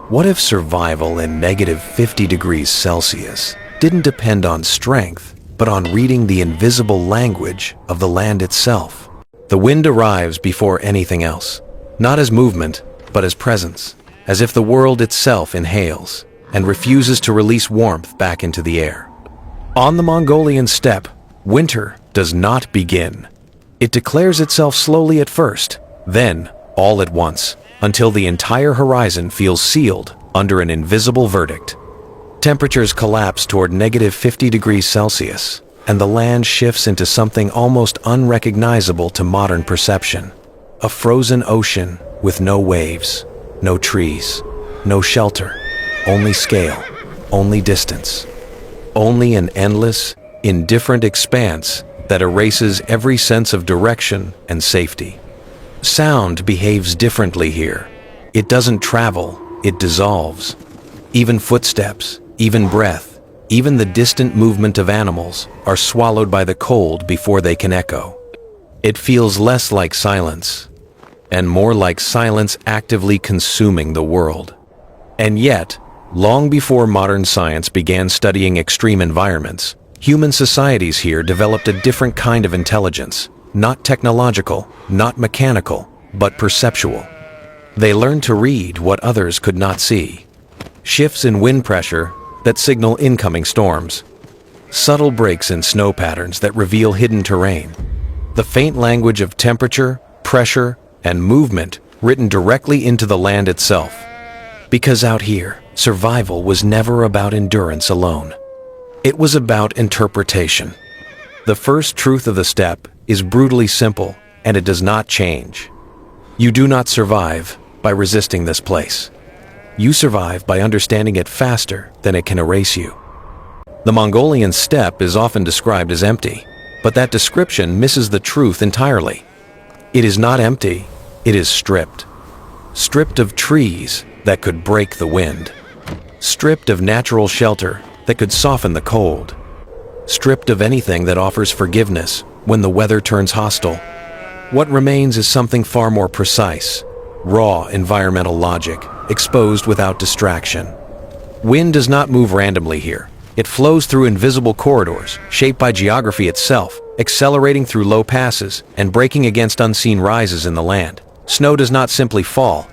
What if survival in -50 degrees Celsius didn't depend on strength, but on reading the invisible language of the land itself? The wind arrives before anything else, not as movement, but as presence, as if the world itself inhales and refuses to release warmth back into the air. On the Mongolian steppe, winter does not begin. It declares itself slowly at first, then all at once, until the entire horizon feels sealed under an invisible verdict. Temperatures collapse toward -50 degrees Celsius, and the land shifts into something almost unrecognizable to modern perception. A frozen ocean with no waves, no trees, no shelter, only scale, only distance, only an endless, indifferent expanse that erases every sense of direction and safety. Sound behaves differently here. It doesn't travel, it dissolves. Even footsteps, even breath, even the distant movement of animals are swallowed by the cold before they can echo. It feels less like silence, and more like silence actively consuming the world. And yet, long before modern science began studying extreme environments, human societies here developed a different kind of intelligence, not technological, not mechanical, but perceptual. They learned to read what others could not see. Shifts in wind pressure that signal incoming storms. Subtle breaks in snow patterns that reveal hidden terrain. The faint language of temperature, pressure, and movement written directly into the land itself. Because out here, survival was never about endurance alone. It was about interpretation. The first truth of the steppe is brutally simple, and it does not change. You do not survive by resisting this place. You survive by understanding it faster than it can erase you. The Mongolian steppe is often described as empty, but that description misses the truth entirely. It is not empty, it is stripped. Stripped of trees that could break the wind. Stripped of natural shelter that could soften the cold. Stripped of anything that offers forgiveness when the weather turns hostile. What remains is something far more precise, raw environmental logic, exposed without distraction. Wind does not move randomly here. It flows through invisible corridors, shaped by geography itself, accelerating through low passes and breaking against unseen rises in the land. Snow does not simply fall.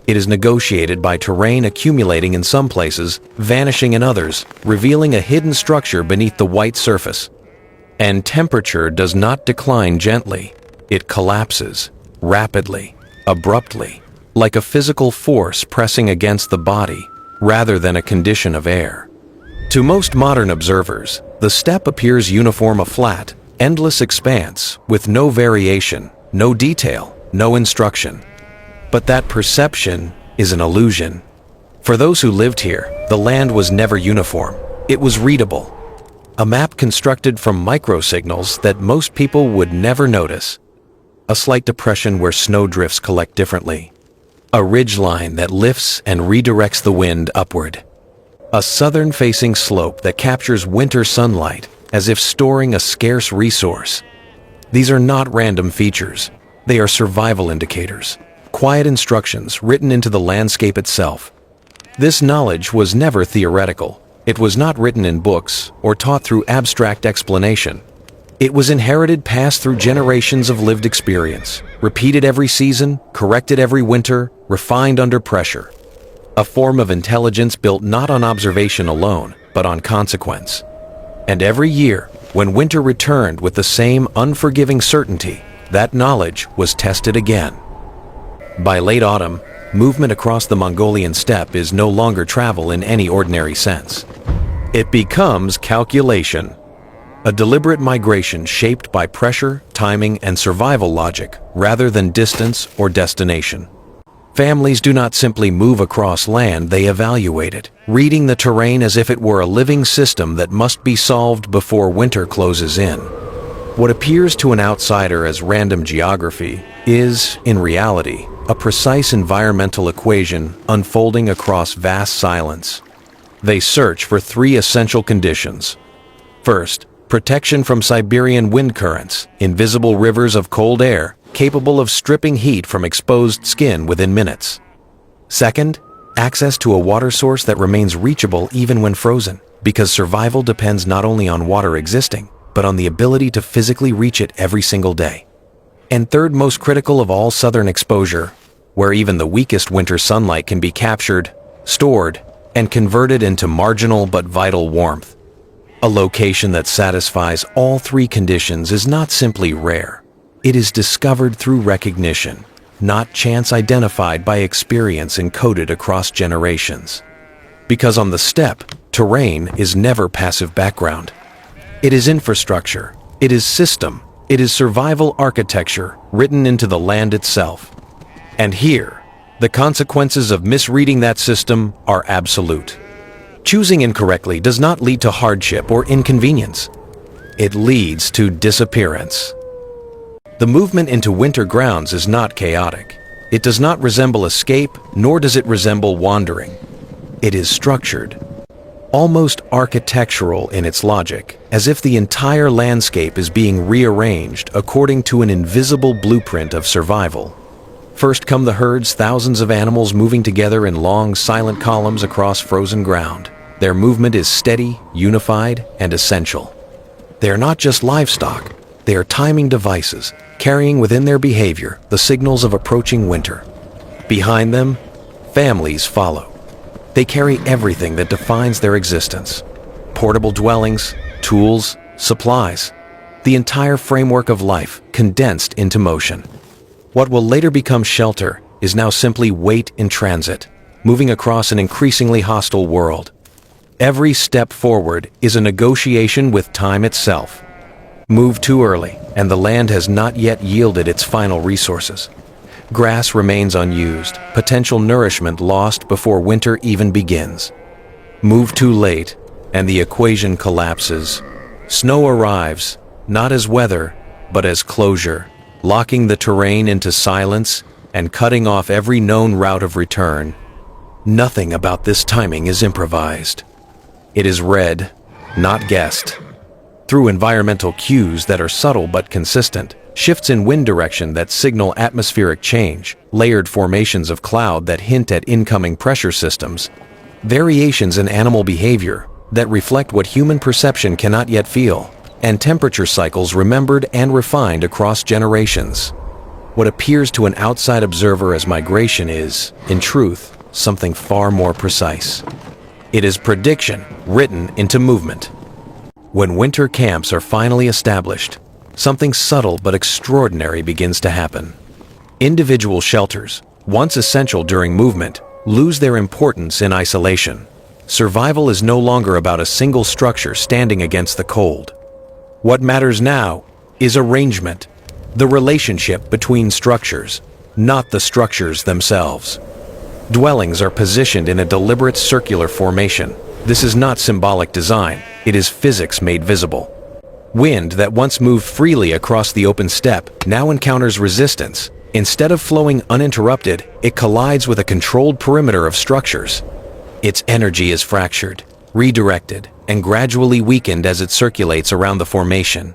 It is negotiated by terrain accumulating in some places, vanishing in others, revealing a hidden structure beneath the white surface. And temperature does not decline gently. It collapses, rapidly, abruptly, like a physical force pressing against the body, rather than a condition of air. To most modern observers, the steppe appears uniform, a flat, endless expanse, with no variation, no detail, no instruction. But that perception is an illusion. For those who lived here, the land was never uniform. It was readable. A map constructed from microsignals that most people would never notice. A slight depression where snow drifts collect differently. A ridgeline that lifts and redirects the wind upward. A southern-facing slope that captures winter sunlight as if storing a scarce resource. These are not random features. They are survival indicators. Quiet instructions written into the landscape itself. This knowledge was never theoretical. It was not written in books or taught through abstract explanation. It was inherited, passed through generations of lived experience, repeated every season, corrected every winter, refined under pressure. A form of intelligence built not on observation alone, but on consequence. And every year, when winter returned with the same unforgiving certainty, that knowledge was tested again. By late autumn, movement across the Mongolian steppe is no longer travel in any ordinary sense. It becomes calculation. A deliberate migration shaped by pressure, timing, and survival logic, rather than distance or destination. Families do not simply move across land, they evaluate it, reading the terrain as if it were a living system that must be solved before winter closes in. What appears to an outsider as random geography is, in reality, a precise environmental equation unfolding across vast silence. They search for three essential conditions. First, protection from Siberian wind currents, invisible rivers of cold air capable of stripping heat from exposed skin within minutes. Second, Access to a water source that remains reachable even when frozen, because survival depends not only on water existing, but on the ability to physically reach it every single day. And third most critical of all, southern exposure, where even the weakest winter sunlight can be captured, stored, and converted into marginal but vital warmth. A location that satisfies all three conditions is not simply rare. It is discovered through recognition, not chance identified by experience encoded across generations. Because on the steppe, terrain is never passive background. It is infrastructure, it is system, it is survival architecture written into the land itself. And here, the consequences of misreading that system are absolute. Choosing incorrectly does not lead to hardship or inconvenience. It leads to disappearance. The movement into winter grounds is not chaotic. It does not resemble escape, nor does it resemble wandering. It is structured, almost architectural in its logic, as if the entire landscape is being rearranged according to an invisible blueprint of survival. First come the herds, thousands of animals moving together in long, silent columns across frozen ground. Their movement is steady, unified, and essential. They are not just livestock, they are timing devices, carrying within their behavior the signals of approaching winter. Behind them, families follow. They carry everything that defines their existence. Portable dwellings, tools, supplies, the entire framework of life condensed into motion. What will later become shelter is now simply weight in transit, moving across an increasingly hostile world. Every step forward is a negotiation with time itself. Move too early, and the land has not yet yielded its final resources. Grass remains unused, potential nourishment lost before winter even begins. Move too late, and the equation collapses. Snow arrives, not as weather, but as closure, locking the terrain into silence and cutting off every known route of return. Nothing about this timing is improvised. It is read, not guessed. Through environmental cues that are subtle but consistent, shifts in wind direction that signal atmospheric change, layered formations of cloud that hint at incoming pressure systems, variations in animal behavior that reflect what human perception cannot yet feel, and temperature cycles remembered and refined across generations. What appears to an outside observer as migration is, in truth, something far more precise. It is prediction written into movement. When winter camps are finally established, something subtle but extraordinary begins to happen. Individual shelters, once essential during movement, lose their importance in isolation. Survival is no longer about a single structure standing against the cold. What matters now is arrangement, the relationship between structures, not the structures themselves. Dwellings are positioned in a deliberate circular formation. This is not symbolic design, it is physics made visible. Wind that once moved freely across the open steppe now encounters resistance. Instead of flowing uninterrupted, it collides with a controlled perimeter of structures. Its energy is fractured, redirected, and gradually weakened as it circulates around the formation.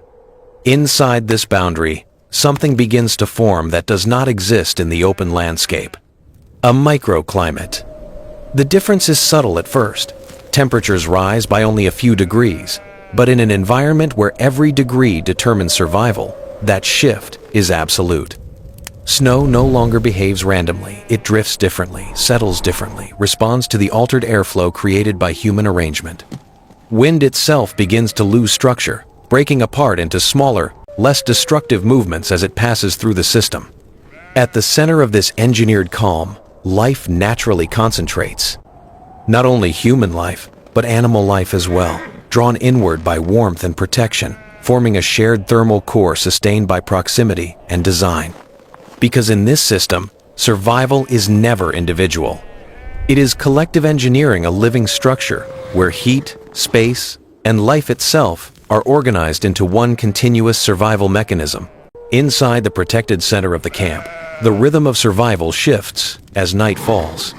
Inside this boundary, something begins to form that does not exist in the open landscape. A microclimate. The difference is subtle at first. Temperatures rise by only a few degrees, but in an environment where every degree determines survival, that shift is absolute. Snow no longer behaves randomly. It drifts differently, settles differently, responds to the altered airflow created by human arrangement. Wind itself begins to lose structure, breaking apart into smaller, less destructive movements as it passes through the system. At the center of this engineered calm, life naturally concentrates. Not only human life, but animal life as well, drawn inward by warmth and protection, forming a shared thermal core sustained by proximity and design. Because in this system, survival is never individual. It is collective engineering, a living structure where heat, space, and life itself are organized into one continuous survival mechanism. Inside the protected center of the camp, the rhythm of survival shifts as night falls.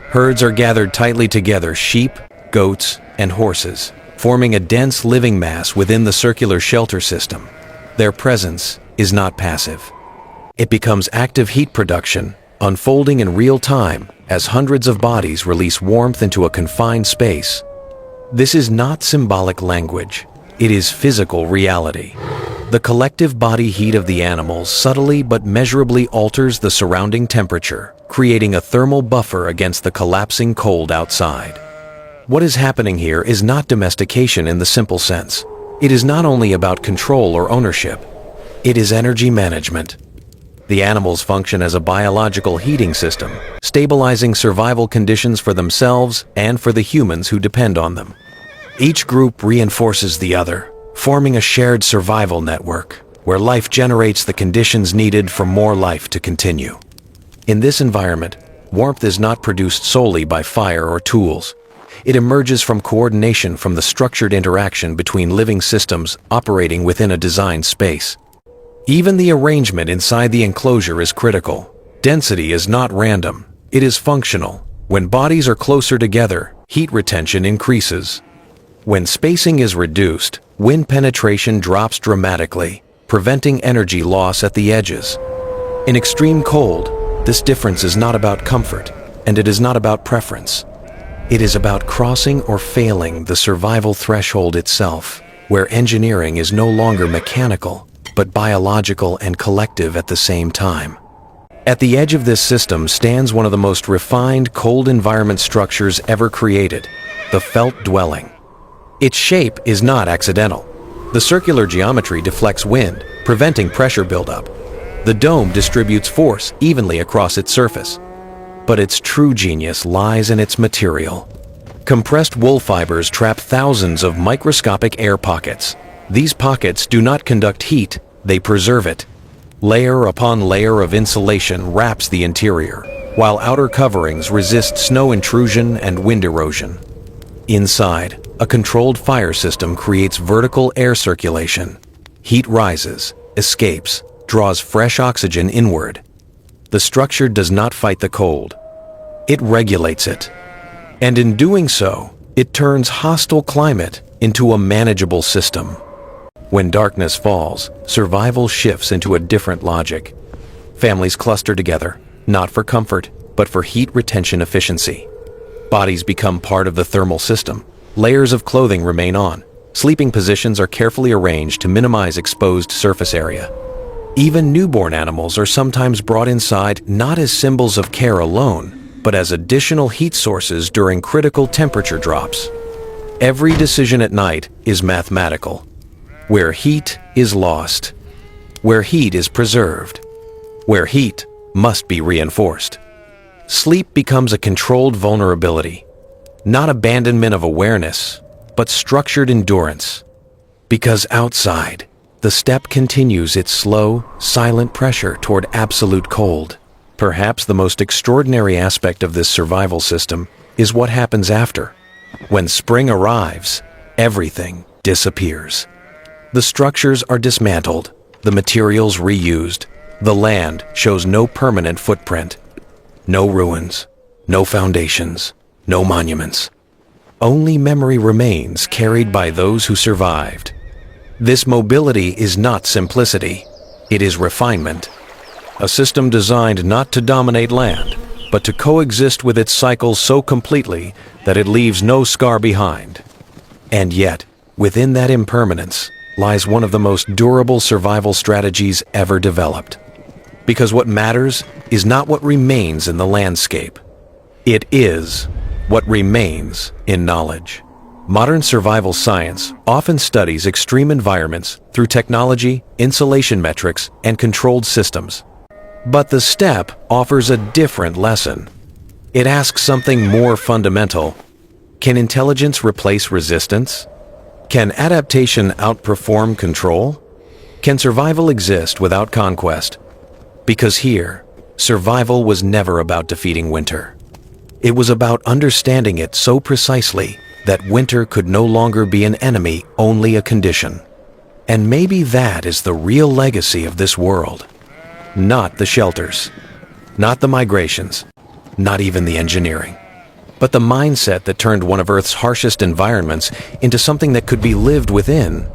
Herds are gathered tightly together, sheep, goats, and horses, forming a dense living mass within the circular shelter system. Their presence is not passive. It becomes active heat production, unfolding in real time as hundreds of bodies release warmth into a confined space. This is not symbolic language. It is physical reality. The collective body heat of the animals subtly but measurably alters the surrounding temperature, creating a thermal buffer against the collapsing cold outside. What is happening here is not domestication in the simple sense. It is not only about control or ownership. It is energy management. The animals function as a biological heating system, stabilizing survival conditions for themselves and for the humans who depend on them. Each group reinforces the other, forming a shared survival network, where life generates the conditions needed for more life to continue. In this environment, warmth is not produced solely by fire or tools. It emerges from coordination from the structured interaction between living systems operating within a designed space. Even the arrangement inside the enclosure is critical. Density is not random, it is functional. When bodies are closer together, heat retention increases. When spacing is reduced, wind penetration drops dramatically, preventing energy loss at the edges. In extreme cold, this difference is not about comfort, and it is not about preference. It is about crossing or failing the survival threshold itself, where engineering is no longer mechanical, but biological and collective at the same time. At the edge of this system stands one of the most refined cold environment structures ever created, the felt dwelling. Its shape is not accidental. The circular geometry deflects wind, preventing pressure buildup. The dome distributes force evenly across its surface. But its true genius lies in its material. Compressed wool fibers trap thousands of microscopic air pockets. These pockets do not conduct heat, they preserve it. Layer upon layer of insulation wraps the interior, while outer coverings resist snow intrusion and wind erosion. Inside, a controlled fire system creates vertical air circulation. Heat rises, escapes, draws fresh oxygen inward. The structure does not fight the cold. It regulates it. And in doing so, it turns hostile climate into a manageable system. When darkness falls, survival shifts into a different logic. Families cluster together, not for comfort, but for heat retention efficiency. Bodies become part of the thermal system. Layers of clothing remain on. Sleeping positions are carefully arranged to minimize exposed surface area. Even newborn animals are sometimes brought inside not as symbols of care alone, but as additional heat sources during critical temperature drops. Every decision at night is mathematical. Where heat is lost, where heat is preserved, where heat must be reinforced. Sleep becomes a controlled vulnerability, not abandonment of awareness, but structured endurance. Because outside, the steppe continues its slow, silent pressure toward absolute cold. Perhaps the most extraordinary aspect of this survival system is what happens after. When spring arrives, everything disappears. The structures are dismantled, the materials reused. The land shows no permanent footprint. No ruins, no foundations, no monuments. Only memory remains carried by those who survived. This mobility is not simplicity, it is refinement. A system designed not to dominate land, but to coexist with its cycles so completely that it leaves no scar behind. And yet, within that impermanence lies one of the most durable survival strategies ever developed. Because what matters is not what remains in the landscape. It is what remains in knowledge. Modern survival science often studies extreme environments through technology, insulation metrics, and controlled systems. But the steppe offers a different lesson. It asks something more fundamental. Can intelligence replace resistance? Can adaptation outperform control? Can survival exist without conquest? Because here, survival was never about defeating winter. It was about understanding it so precisely that winter could no longer be an enemy, only a condition. And maybe that is the real legacy of this world. Not the shelters, not the migrations, not even the engineering, but the mindset that turned one of Earth's harshest environments into something that could be lived within